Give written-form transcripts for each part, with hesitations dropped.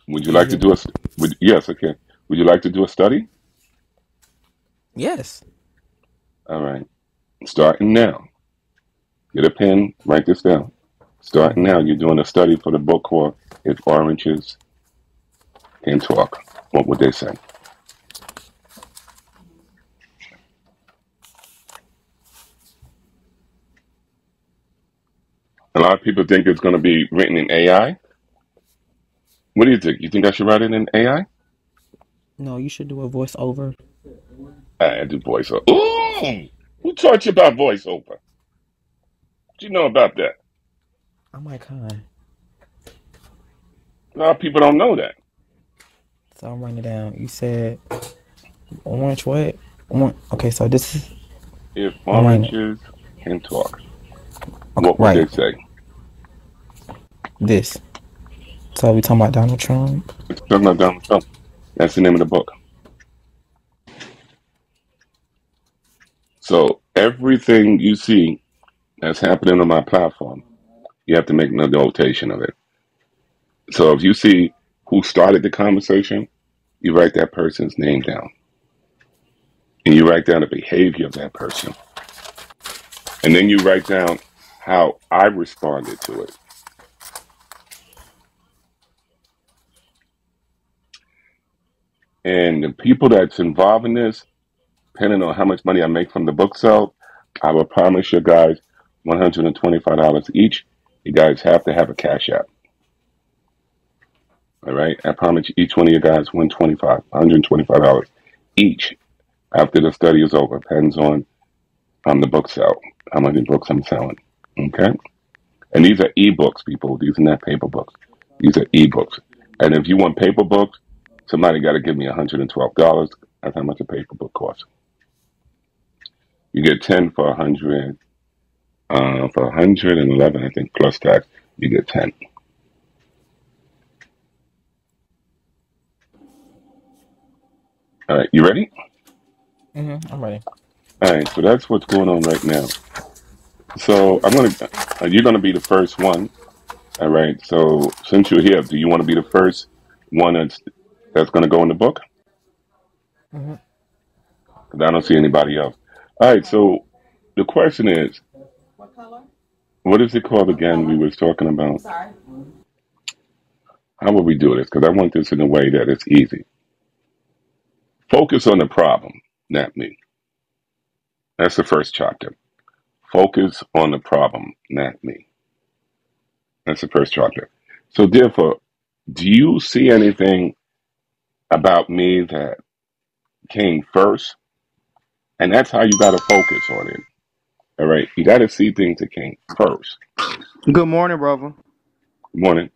Would you Can you like to hear do me? a? Yes, okay. Would you like to do a study? Yes. All right. Starting now. Get a pen. Write this down. Starting Hmm. now. You're doing a study for the book called "If Oranges Can Talk." What would they say? A lot of people think it's going to be written in AI. What do you think? You think I should write it in AI? No, you should do a voiceover. I do voiceover. Ooh! Who taught you about voiceover? What you know about that? I'm icon. A lot of people don't know that. So I'm writing it down. You said orange what? Okay, so this is If I'm writing it. oranges can talk, Okay, what would they right. say? This. So we talking about Donald Trump. It's talking about Donald Trump. That's the name of the book. So everything you see that's happening on my platform, you have to make a notation of it. So if you see who started the conversation, you write that person's name down. And you write down the behavior of that person. And then you write down how I responded to it. And the people that's involved in this, depending on how much money I make from the book sale, I will promise you guys $125 each. You guys have to have a cash app. All right. I promise each one of you guys $125 each after the study is over. Depends on the book sale, how many books I'm selling. Okay. And these are ebooks, people. These are not paper books. These are ebooks. And if you want paper books, somebody got to give me $112. That's how much a paper book costs. You get 10 for 100, for 111, I think, plus tax. You get 10. All right, you ready? I'm ready. All right, so that's what's going on right now. So you're gonna be the first one. All right. So since you're here, do you want to be the first one that's gonna go in the book? Hmm. Because I don't see anybody else. All right. So the question is, what is it called again? We was talking about how will we do this? Because I want this in a way that it's easy. Focus on the problem, not me. That's the first chapter. Focus on the problem, not me. That's the first chapter. So therefore, do you see anything about me that came first? And that's how you got to focus on it. All right. You got to see things that came first. Good morning, brother. Morning.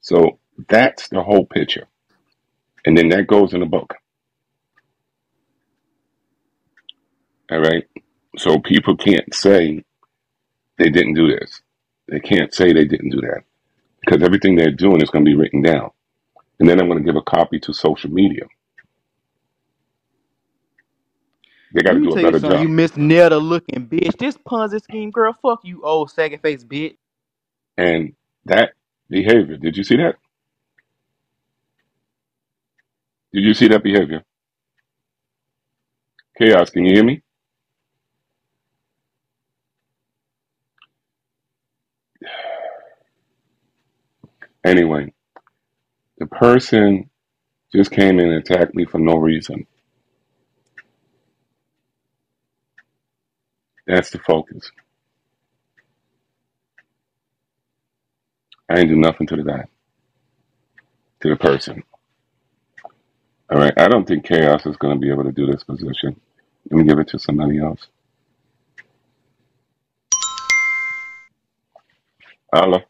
So that's the whole picture. And then that goes in the book. All right. So people can't say they didn't do this. They can't say they didn't do that because everything they're doing is going to be written down. And then I'm going to give a copy to social media. They got Let to me do a tell you better something, you job. Miss Netta looking bitch. This Ponzi scheme, girl, fuck you, old saggy face bitch. And that behavior, did you see that? Did you see that behavior? Chaos, can you hear me? Anyway, the person just came in and attacked me for no reason. That's the focus. I ain't do nothing to the guy, to the person. All right. I don't think Chaos is going to be able to do this position. Let me give it to somebody else. Allah.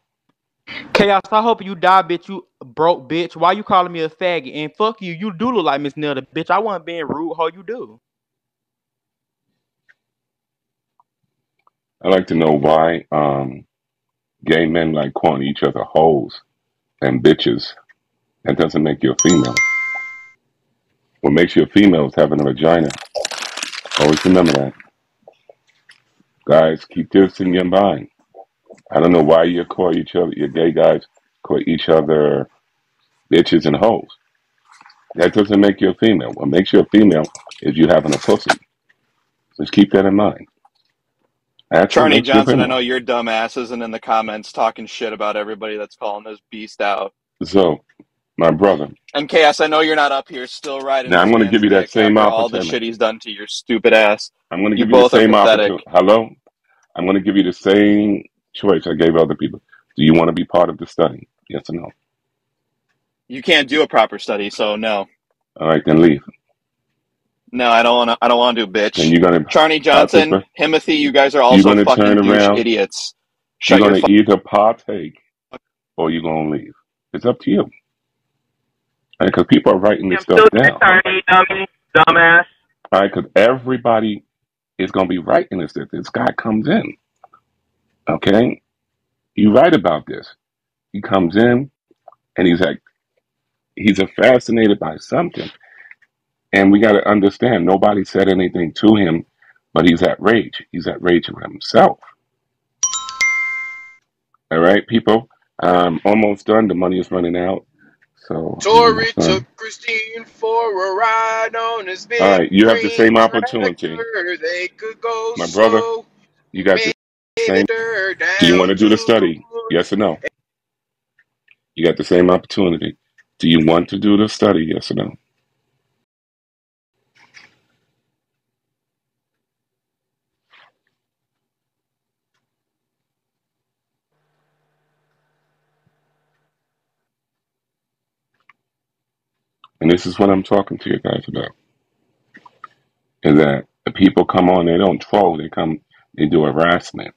Chaos, I hope you die, bitch, you broke bitch. Why you calling me a faggot? And fuck you, you do look like Miss Netta, bitch. I wasn't being rude, how you do? I like to know why gay men like calling each other hoes and bitches. That doesn't make you a female. What makes you a female is having a vagina. Always remember that. Guys, keep this in your mind. I don't know why you call each other, you gay guys call each other bitches and hoes. That doesn't make you a female. What makes you a female is you having a pussy. Just keep that in mind. That's what Charney makes you a Johnson, I know female. your dumb ass isn't in the comments talking shit about everybody that's calling this beast out. So, my brother, And Chaos, I know you're not up here still riding now I'm this going to give man's you that dick same after all the opportunity. shit he's done to your stupid ass. I'm going to You give you the both are same pathetic. opportunity. Hello? I'm going to give you the same choice I gave other people. Do you want to be part of the study? Yes or no? You can't do a proper study, so no. All right, then leave. No, I don't want to do, Then bitch. you're going to Charney Johnson, participate. Timothy, you guys are You're also going to fucking turn douche around. idiots. You're Shut your going to either partake or you're going to leave. It's up to you. Because people are writing this stuff down. Sorry, dumbass. All right, because everybody is going to be writing this. This guy comes in. Okay? You write about this. He comes in and he's like, he's fascinated by something. And we got to understand, nobody said anything to him, but he's at rage. He's at rage with himself. All right, people. Almost done. The money is running out. So Tory took Christine for a ride on his big all right, you have the green same opportunity. tractor. They could go My brother, slow. you got the same. Her down Do you want to do the to study? the Yes or no? You got the same opportunity. Do you want to do the study? Yes or no? And this is what I'm talking to you guys about. Is that the people come on, they don't troll, they do harassment.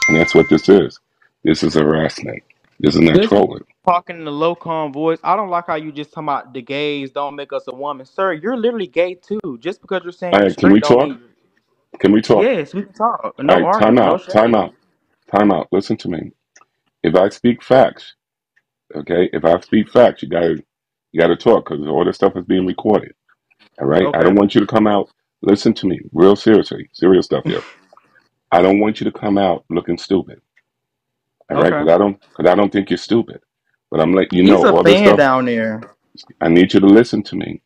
And that's what this is. This is harassment. This is not This trolling. talking in a low calm voice. I don't like how you just talking about the gays don't make us a woman. Sir, you're literally gay too. Just because you're saying All you're right, can we straight don't talk? mean Can we talk? yes, we can talk. All No right, time arguing, no out, time shade. out, time out. Listen to me. If I speak facts, okay, if I speak facts, you gotta talk because all this stuff is being recorded. All right, I Okay. don't want you to come out. Listen to me, real seriously, serious stuff here. I don't want you to come out looking stupid. All right, Okay. because I don't think you're stupid. But I'm letting you He's know a all this fan stuff. down there. I need you to listen to me.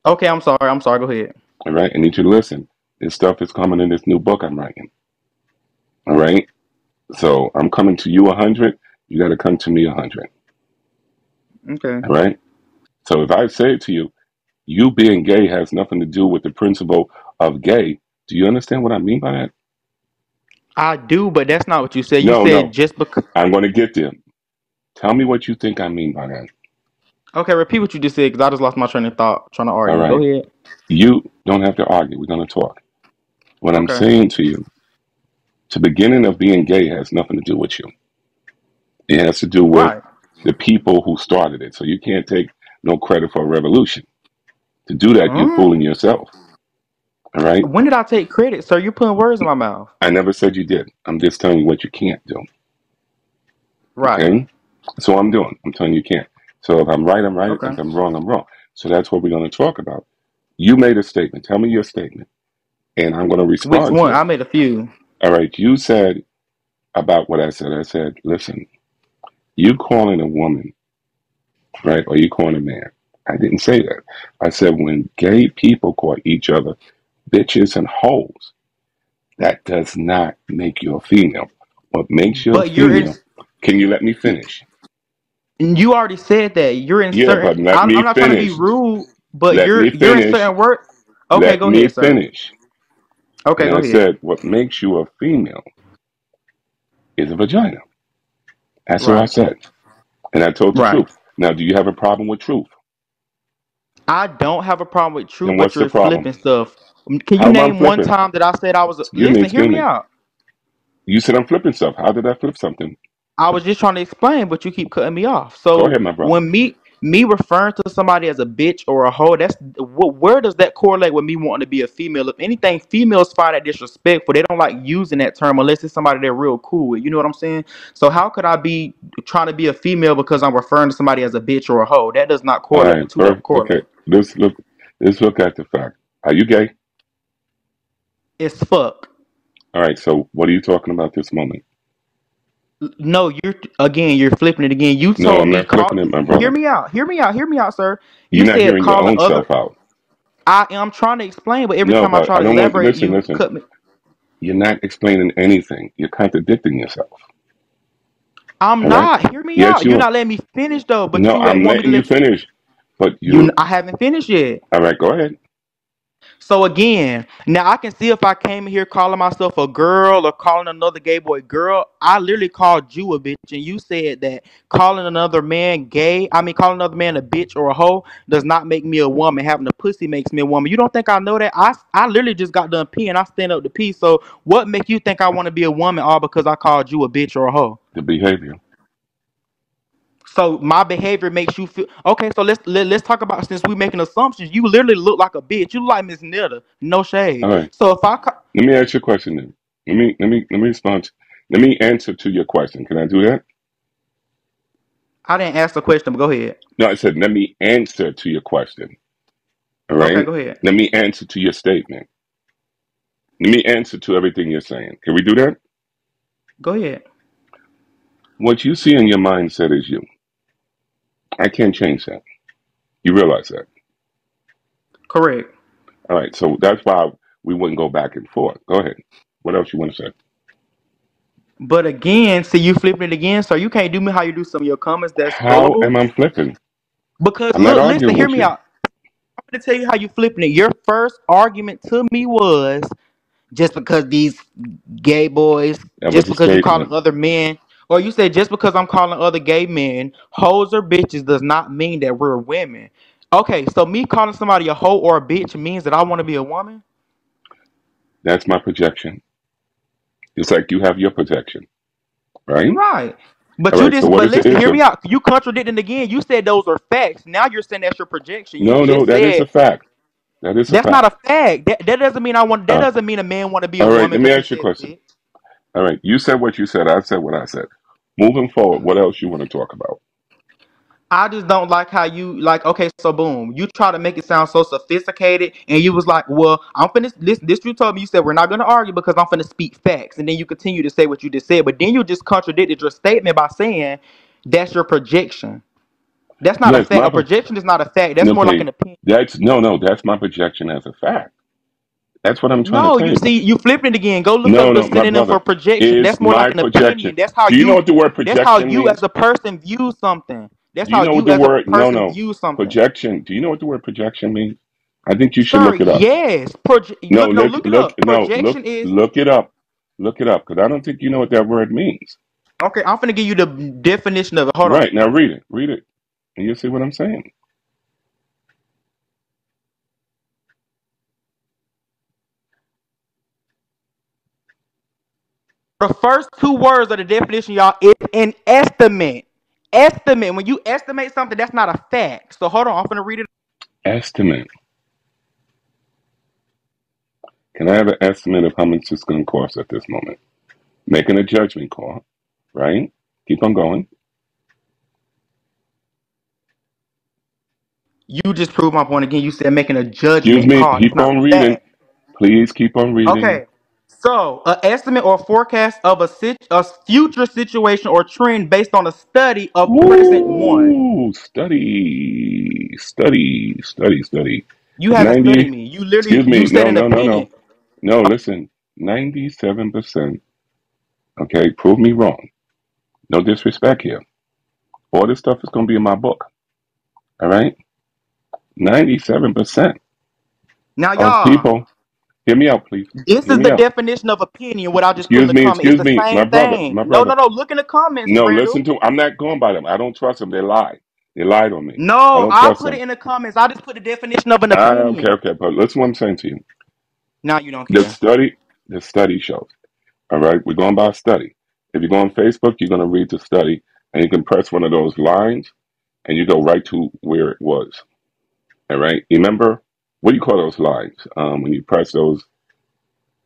Okay, I'm sorry. I'm sorry. Go ahead. All right, I need you to listen. This stuff is coming in this new book I'm writing. All right, so I'm coming to you 100. You got to come to me 100. Okay. All right. So if I say it to you, you being gay has nothing to do with the principle of gay. Do you understand what I mean by that? I do, but that's not what you said. You No, said no. just because. I'm going to get there. Tell me what you think I mean by that. Okay, repeat what you just said because I just lost my train of thought trying to All argue. Go right. ahead. You don't have to argue. We're going to talk. What I'm Okay. saying to you, the beginning of being gay has nothing to do with you. It has to do with Right. the people who started it. So you can't take no credit for a revolution. To do that, you're fooling yourself. All right? When did I take credit, sir? You're putting words in my mouth. I never said you did. I'm just telling you what you can't do. Right. Okay? So I'm doing. I'm telling you can't. So if I'm right, I'm right. Okay. If I'm wrong, I'm wrong. So that's what we're going to talk about. You made a statement. Tell me your statement. And I'm going to Which respond one? to I it. made a few. All right. You said about what I said. I said, listen, you calling a woman, right? Or you calling a man. I didn't say that. I said when gay people call each other bitches and hoes, that does not make you a female. What makes you a But you're in. female, can you let me finish? You already said that. You're in Yeah, but certain. let I'm me not trying to be finish. rude, but Let me you're in finish. certain work. Okay, Let go me ahead, sir. finish. Okay, And go I ahead. said, what makes you a female is a vagina. That's what I Right. said. And I told the Right. truth. Now, do you have a problem with truth? I don't have a problem with truth, Then but what's the you're problem? flipping stuff. Can you How am I name one flipping? time that I said I was? Excuse me, Listen, hear excuse me me. out. You said I'm flipping stuff. How did I flip something? I was just trying to explain, but you keep cutting me off. Go So ahead, my brother. when me referring to somebody as a bitch or a hoe, that's where does that correlate with me wanting to be a female? If anything, females find that disrespectful. They don't like using that term unless it's somebody they're real cool with. You know what I'm saying? So how could I be trying to be a female because I'm referring to somebody as a bitch or a hoe? That does not All correlate. The right, two don't okay. correlate. Let's look at the fact. Are you gay? It's fuck. All right, so what are you talking about this moment? No, you're flipping it again. You No, told I'm me not flipping it, my hear brother. me out. Hear me out, sir. You You're not said hearing your calling own other self out. I am trying to explain, but every No, time I but try I to don't want. elaborate, Listen, you listen. cut me. You're not explaining anything. You're contradicting yourself. I'm All right. not. Hear me Yes, out. you You're are. not letting me finish though, but No, you I'm want me to letting you let you. finish. But you. I haven't finished yet. All right. Go ahead. So again, now I can see if I came here calling myself a girl or calling another gay boy girl. I literally called you a bitch, and you said that calling another man gay, I mean calling another man a bitch or a hoe, does not make me a woman. Having a pussy makes me a woman. You don't think I know that? I literally just got done peeing. I stand up to pee. So what make you think I want to be a woman all because I called you a bitch or a hoe? The behavior. So my behavior makes you feel okay. So let's talk about, since we making assumptions. You literally look like a bitch. You look like Miss Netta. No shade. All right. So if Let me ask you a question then. Let me respond. Let me answer to your question. Can I do that? I didn't ask the question, but go ahead. No, I said let me answer to your question. All Okay, right. go ahead. Let me answer to your statement. Let me answer to everything you're saying. Can we do that? Go ahead. What you see in your mindset is you. I can't change that. You realize that. Correct. All right. So that's why we wouldn't go back and forth. Go ahead. What else you want to say? But again, see, you flipping it again, so you can't do me how you do some of your comments that's How gullible. am I flipping? Because I'm not look, listen, arguing hear with me you. out. I'm gonna tell you how you flipping it. Your first argument to me was just because these gay boys, That just was a because you calling statement. other men, or you say just because I'm calling other gay men hoes or bitches does not mean that we're women. Okay, so me calling somebody a hoe or a bitch means that I want to be a woman? That's my projection. It's like you have your projection, right? Right. All right. So what But is the listen, hear issue? me out. You contradicting again. You said those are facts. Now you're saying that's your projection. You No, no, just that is a said fact. That is a that's not fact. a fact. That doesn't mean that Uh, doesn't mean a man want to be a all right. woman Let me because he ask you a said question. bitch. All right. You said what you said. I said what I said. Moving forward, what else you want to talk about? I just don't like how you like. Okay, so boom, you try to make it sound so sophisticated, and you was like, "Well, I'm finna this." You told me, you said we're not gonna argue because I'm finna speak facts, and then you continue to say what you just said, but then you just contradicted your statement by saying that's your projection. That's not a Yes, fact. A projection is not a fact. That's more like okay. an opinion. That's no. That's my projection as a fact. That's what I'm trying to No, tell you you. see, you flipping it again. Go look No, up the no, my synonym brother for projection. is That's more my like an projection. opinion. That's how Do you know you. what the word That's how projection you as means? a person view something. That's Do you how know what you the as a word? No, person no. view something. Projection. Do you know what the word projection means? I think you should Sir, look it up. yes. No, No, look, look it look, up. no, look, Projection is look it up. Look it up, because I don't think you know what that word means. okay. I'm finna give you the definition of it. Hold on. Right, now read it, and you'll see what I'm saying. The first two words of the definition, y'all, is an estimate. Estimate. When you estimate something, that's not a fact. So hold on. I'm finna read it. Estimate. Can I have an estimate of how much it's going to cost at this moment? Making a judgment call, right? Keep on going. You just proved my point again. You said making a Excuse judgment me. call. That's Keep not on a reading. fact. Please keep on reading. Okay. So, an estimate or forecast of a future situation or trend based on a study of present one. Woo! Study. You haven't studied 90, me. You literally excuse you me. said No, an no, no, no. opinion. No, listen. 97%. Okay, prove me wrong. No disrespect here. All this stuff is going to be in my book. All right? 97% Now, of y'all, people, hear me out, please. this Hear is me the out. definition of opinion. What I just put in the comment. It's Excuse the me, same thing. my No, brother. no, no. Look in the comments, No, listen Randall. to, I'm not going by them. I don't trust them. They lie. They lied on me. I No, don't I trust put it them. in the comments. I just put the definition of an Okay, opinion. okay. But listen what I'm saying to you. Now you don't The care. study, the study shows. All right, we're going by study. If you go on Facebook, you're going to read the study, and you can press one of those lines, and you go right to where it was. All right. Remember, what do you call those lines? When you press those,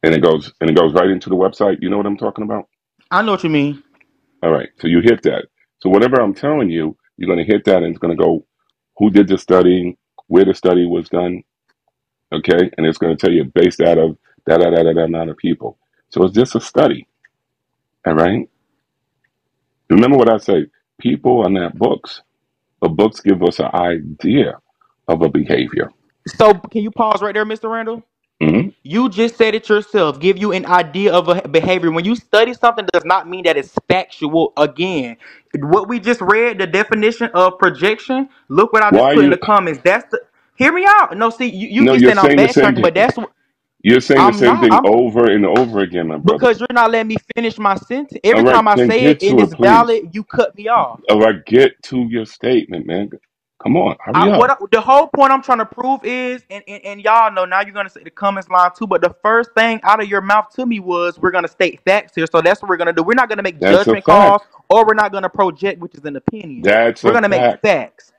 and it goes right into the website. You know what I'm talking about? I know what you mean. All right. So you hit that. So whatever I'm telling you, you're going to hit that, and it's going to go who did the study, where the study was done. Okay, and it's going to tell you based out of that amount of people. So it's just a study. All right. Remember what I say. People are not books, but books give us an idea of a behavior. So can you pause right there, Mr. Randall? Hmm. You just said it yourself. Give you an idea of a behavior. When you study something, does not mean that it's factual. Again, what we just read, the definition of projection. Look what I Why just are put in you? the comments. That's the. Hear me out. No, see, you No, keep you're saying I'm saying the same backtracking, thing. but that's what You're saying the I'm same not. thing over and over again, my brother. Because you're not letting me finish my sentence. All Every right, time I then say it get and to it, it's please. valid, you cut me off. All right, get to your statement, man. Come on, hurry up. The whole point I'm trying to prove is, and y'all know now you're gonna say the comments line too, but the first thing out of your mouth to me was we're gonna state facts here, so that's what we're gonna do. We're not gonna make That's a judgment calls, fact. or we're not gonna project, which is an opinion. That's We're a gonna make fact. facts.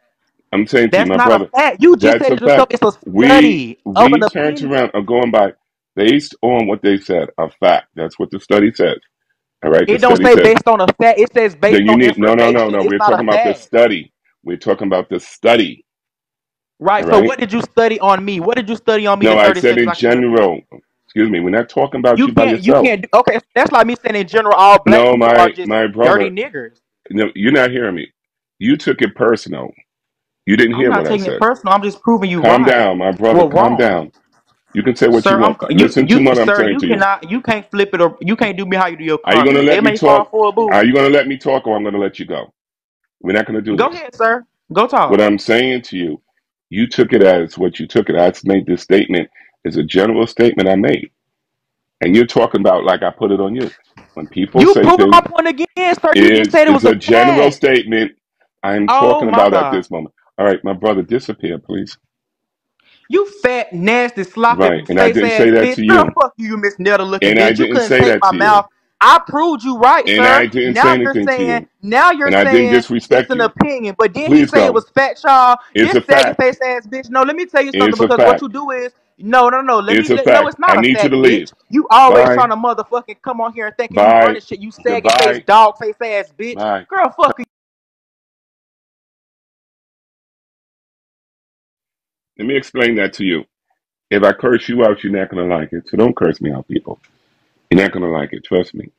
I'm saying to you, That's my not a brother, fact. You just that's said a it yourself. fact. It's a We study of an we turned opinion. around are going by based on what they said, a fact. That's what the study says. All right, the It don't study say says. based on a fact. It says based Then you on need no. information. It's We're not a talking about the fact. study. We're talking about the study. All Right. So right. what did you study on me? What did you study on me No, in I 30 said seconds in I can repeat? general. Excuse me. We're not talking about You you by can't. You yourself. can't. Okay, that's like me saying in general, all black No, people are just my dirty brother. niggers. No, you're not hearing me. You took it personal. You didn't I'm hear not what I taking it said. personal. I'm just proving you Calm right. down, my brother. Well, Calm wrong, down. You can say what you sir. want. Listen to what I'm Sir. saying You to you. cannot. You can't flip it, or you can't do me how you do your Are you going to comments. They let me may fall talk? for a Are boo. you going to let me talk, or I'm going to let you go? We're not going to do Go this. ahead, sir. Go What talk. I'm saying to you, you took it as what you took it. I made this statement as a general statement I made, and you're talking about like I put it on you. When people You say proving my things, point again, sir. You just is said it was is a a general fact. statement I'm Oh talking my about at God. this moment. All right, my brother, disappear, please. You fat, nasty, sloppy, Right, and I face didn't say ass that bitch. to Girl, you, fuck you, you Miss Nettle looking and I bitch. You didn't couldn't say take that my to you, mouth. I proved you right, and I sir. didn't say Now you're anything to saying, you, now you're and I didn't saying it's disrespect an you. opinion. But then he Please say it go. was fat, y'all. It's This a saggy fact. face ass bitch. No, let me tell you something It's a because what fact. you do is no. It's a No, fact. it's I not a need you to fact, leave. bitch. You always Bye. trying to motherfucking come on here and thinking you Bye. running shit. You saggy face, Goodbye. dog face ass bitch. Bye. Girl, fuck you. Let me explain that to you. If I curse you out, you're not going to like it. So don't curse me out, people. You're not going to like it. Trust me.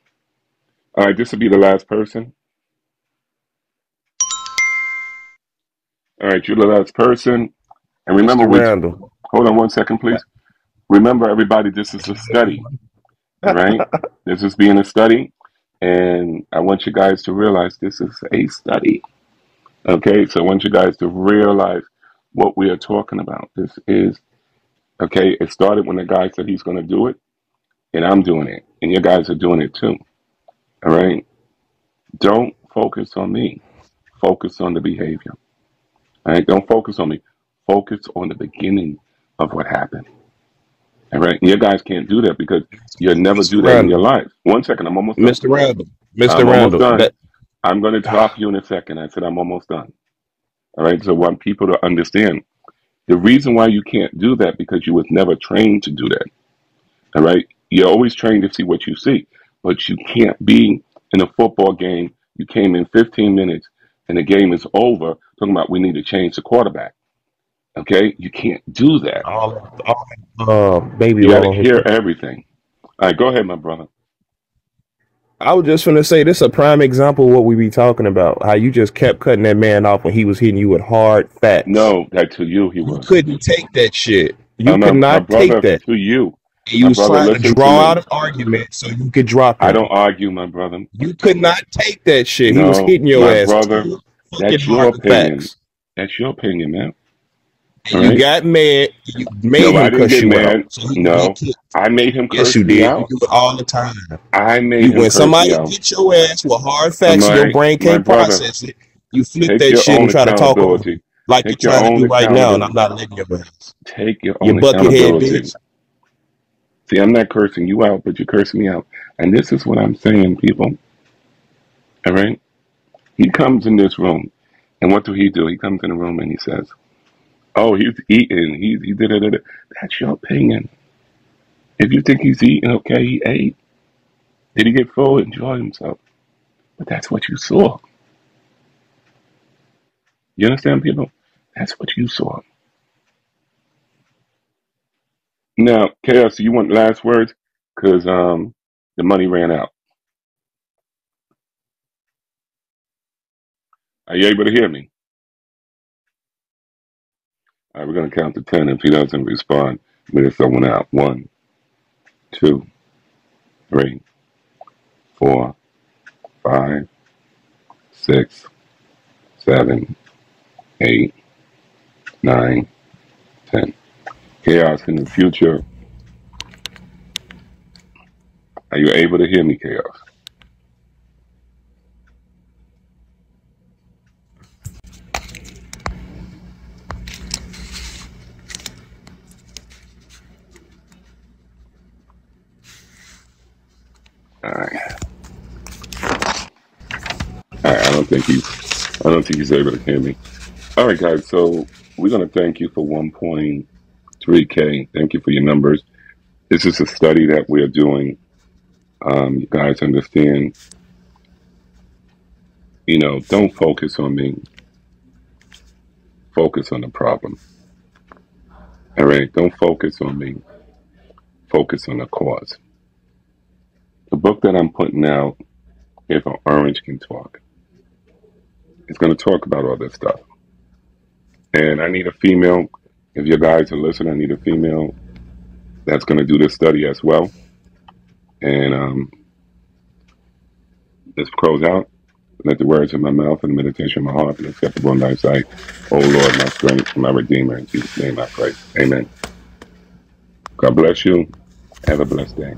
All right, this will be the last person. All right, you're the last person. And remember, Mr. Randall. hold on 1 second, please. Remember, everybody, this is a study. All right? This is being a study. And I want you guys to realize this is a study. Okay? So I want you guys to realize what we are talking about. This is, okay, it started when the guy said he's going to do it, and I'm doing it. And you guys are doing it too. All right? Don't focus on me. Focus on the behavior. All right? Don't focus on me. Focus on the beginning of what happened. All right? And you guys can't do that because you'll never Mr. do that in your Randall. life. 1 second. I'm almost done. Mr. Randall. Mr. I'm almost Randall. done. That I'm going to drop you in a second. I said I'm almost done. All right? So I want people to understand the reason why you can't do that because you was never trained to do that. All right? You're always trained to see what you see, but you can't be in a football game. You came in 15 minutes and the game is over talking about we need to change the quarterback. Okay? You can't do that. all baby You got oil to on his hear face. everything. All right, go ahead, my brother. I was just gonna say this is a prime example of what we be talking about. How you just kept cutting that man off when he was hitting you with hard facts. No, that to you he You was. couldn't take that shit. You could My not take brother, that. to you. And you My was brother, trying to listen to draw out me. an argument so you could drop I him. don't argue, my brother. You could not take that shit. He was No, hitting your my ass brother, too fucking that's your hard with opinion. facts. That's your opinion, man. And All you right? got mad. You made No, I him didn't cuss get you out mad. so he could get No, kicked. I made him Yes, you curse me did. You out. do it all the time. I made You him when curse me somebody out. gets your ass with hard All facts and your right, brain my can't brother, process it, you flip take that your shit and own try to talk over accountability. it, like you're Take your trying to own do right now, and accountability. I'm not letting your ass. Take your You own buckethead accountability. bitch. See, I'm not cursing you out, but you're cursing me out. And this is what I'm saying, people. All right? He comes in this room, and what do? He comes in the room and he says, "Oh, he's eating. He did it. That's your opinion. If you think he's eating, okay, he ate. Did he get full? Enjoy himself. But that's what you saw. You understand, people? That's what you saw. Now, Chaos, you want last words? Because the money ran out. Are you able to hear me? All right, we're going to count to 10. If he doesn't respond, we'll let someone out. 1, 2, 3, 4, 5, 6, 7, 8, 9, 10. Chaos in the future. Are you able to hear me, Chaos? All right. All right. I don't think he's able to hear me. All right, guys. So we're going to thank you for 1.3K. Thank you for your numbers. This is a study that we're doing. You guys understand, don't focus on me. Focus on the problem. All right. Don't focus on me. Focus on the cause. The book that I'm putting out, If an Orange Can Talk, it's going to talk about all this stuff. And I need a female. If you guys are listening, I need a female that's going to do this study as well. And let's close out. Let the words of my mouth and the meditation of my heart be acceptable in thy sight. O Lord, my strength, my redeemer. In Jesus' name I pray. Amen. God bless you. Have a blessed day.